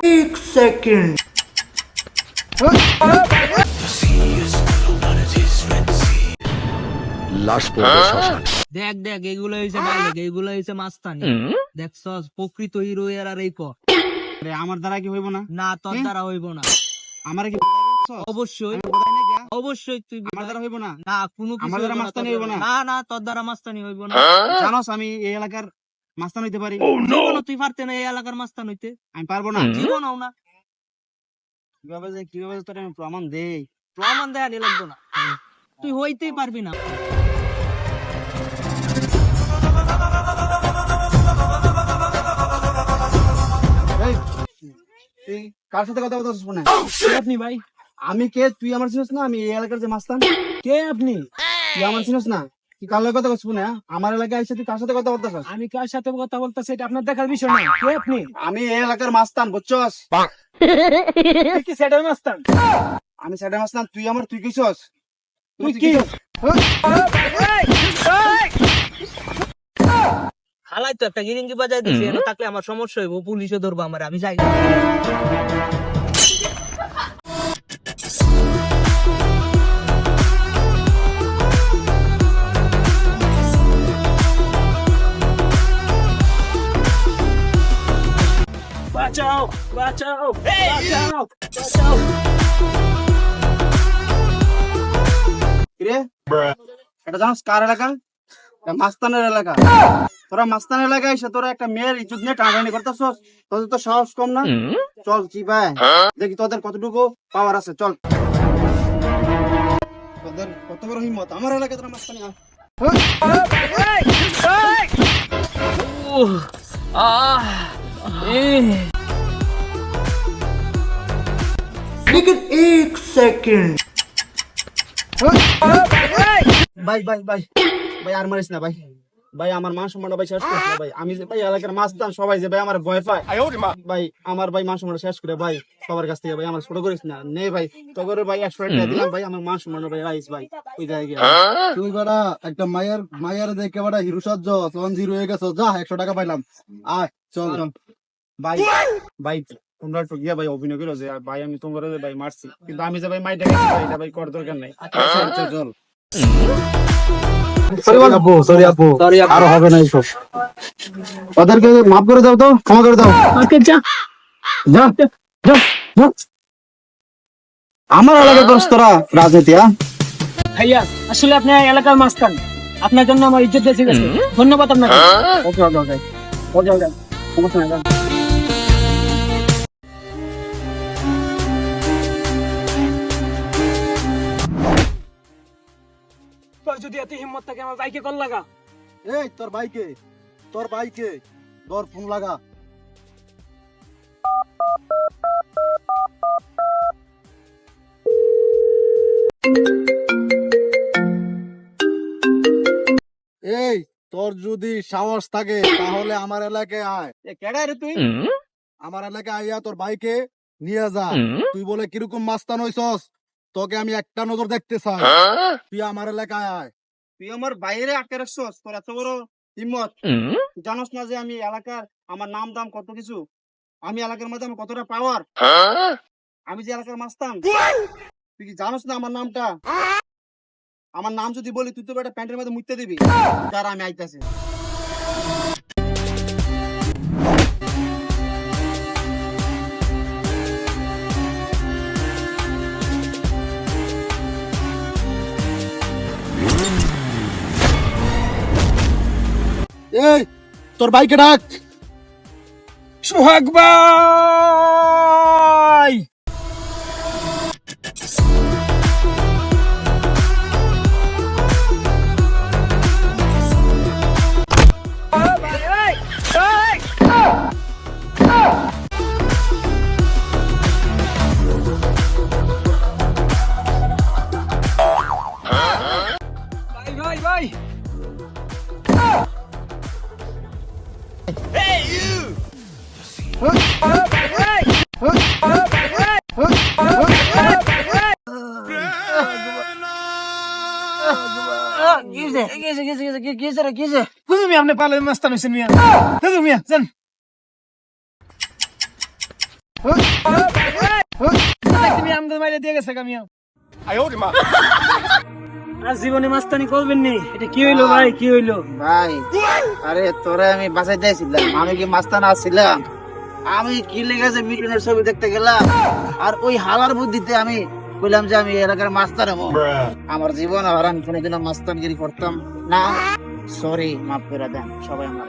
एक सेकंड। লাশ পড়বে শ্মশান। দেখ দেখ এগুলো হয়েছে ডাইলেক, এগুলো হয়েছে মাস্তানি। দেখছস প্রকৃত হিরো এর আর এই কর। আরে আমার দ্বারা কি হইব না? না তোর দ্বারা হইব না। আমার কি অবশ্যই বোঝাই না গিয়া? অবশ্যই তুই আমার দ্বারা হইব না? না কোনো কিছু আমার দ্বারা হইব না, মাস্তানি তোর হইব দ্বারা। না? না না তোর দ্বারা মাস্তানি হইব না। জানোস আমি এই এলাকার মাস্তান হইতে পারি? জীবনও তুই পারতে না এই এলাকার মাস্তান হইতে। আমি পারবো না। জীবনও না। কিভাবে যে তোর আমি প্রমাণ দেই? প্রমাণ দেয়া নিয়ে লাগতো না, তুই হইতেই পারবি না। এই, তুই কার সাথে কথা বলতেছিস ফোনে? কে আপনি ভাই? আমি কে? তুই আমার চিনিস না? আমি এই এলাকার যে মাস্তান। কে আপনি? তুই আমার চিনিস না? কি কার লগে কথা বলছিস ফোনে? আমার এলাকায় এসে তুই কার সাথে কথা বলতেছিস? আমি কার সাথে কথা বলতেছি এটা আপনার দেখার বিষয় না। কে আপনি? আমি এই এলাকার মাস্তান, বুঝছস? তুই কি সেটার মাস্তান? আমি সাইডে মাস্তান, তুই কিছস? তুই কি? হালাই তো একটা গিরিঙ্গি বাজাই দিছি, এনে থাকলে আমার সমস্যা হইব, পুলিশে ধরবো আমার, আমি যাই। বাঁচাও বাঁচাও বাঁচাও বাঁচাও। কিরে? এটা জানোস কার এলাকা? এটা মাস্তানের এলাকা। তোরা মাস্তানের এলাকায় এসে তোরা একটা মেয়ের ইজ্জত নিয়ে টানাটানি করতেছস? তোদের তো সাহস কম না? চল চিপায় দেখি তোদের কতটুকু পাওয়ার আছে, চল। তোদের কত বড় হিম্মত আমার এলাকায় তোরা মাস্তানি আ। लेकिन एक सेकंड। ভাই ভাই ভাই ভাই আর মারিস না ভাই। ভাই আমার মান সম্মান ভাই শেষ করিস না ভাই। আমি যে ভাই এলাকার মাস্তান, সবাই যে ভাই আমার ভয় পায় ভাই। আমার ভাই মান সম্মান শেষ করে ভাই সবার কাছ থেকে ভাই আমার ছোট করিস না। নে ভাই তোর ভাই 100 টাকা দিলাম ভাই, আমার মান সম্মান ভাই রাইস ভাই ওই জায়গায়। তুই বেটা একটা মায়ের দেখে বেটা হিরো সাজ্জ তখন জিরো হয়ে গেছ, যা 100 টাকা পাইলাম, আয় চল। ভাই ভাই তোমরা একটু গিয়া ভাই অভিনয় করো যে ভাই আমি তোমরা ভাই মারছি, কিন্তু আমি যে ভাই মাইটা গেছি ভাই এটা ভাই কর দরকার নাই। চল। সরি আপু আর হবে না এইসব। ওদেরকে মাফ করে দাও, তো ক্ষমা করে দাও। যা যা যা যা। আমার এলাকায় করছ তোরা রাজনীতি? ভাইয়া আসলে আপনি এলাকার মাস্তান, আপনার জন্য আমার ইজ্জত বেঁচে গেছে। ধন্যবাদ আপনাকে। ওকে ওকে ওকে ওকে ওকে সমস্যা নাই। তোর যদি এত হিম্মত থাকে আমার বাইকে কল লাগা। এই তোর বাইকে তোর ফোন লাগা। এই তোর যদি সাহস থাকে তাহলে আমার এলাকায় আয়। কেডা রে তুই? আমার এলাকায় আইয়া তোর বাইকে নিয়ে যা। তুই বলে কিরকম মাস্তান হইছস, তোকে আমি একটা নজর দেখতে চাই। তুই আমার এলাকায় আয়। তুই আমার বাইরে আটকে রাখছস? তোর এত বড় হিম্মত? জানোস না যে আমি এলাকার আমার নাম দাম কত কিছু? আমি এলাকার মধ্যে আমার কতটা পাওয়ার? আমি যে এলাকার মাস্তান, তুই কি জানোস না আমার নামটা? আমার নাম যদি বলি তুই তো একটা প্যান্টের মধ্যে মুইতে দিবি। যারা আমি আইতাছি। এই তোর বাইকে ডাক। সোহাগ ভাই ভাই ভাই আপনি পালে মাস্তান হয়েছেন মিয়া। মিয়া জান তুমি আমাদের মাইরে দিয়ে গেছে কামিয়া আর জীবনে মাস্তানি করবেন নি। এটা কি হইলো ভাই, কি হইলো? ভাই আরে তোরা আমি বাসায় যাইছিলাম, আমি কি মাস্তান আসছিলাম? আমি কি লেগেছে মিটনের ছবি দেখতে গেলাম, আর ওই হালার বুদ্ধিতে আমি বললাম যে আমি এই এলাকার মাস্তান হবো। আমার জীবন হারান কোনোদিনও মাস্তানগিরি করতাম না। সরি, মাফ করে দেন সবাই আমার।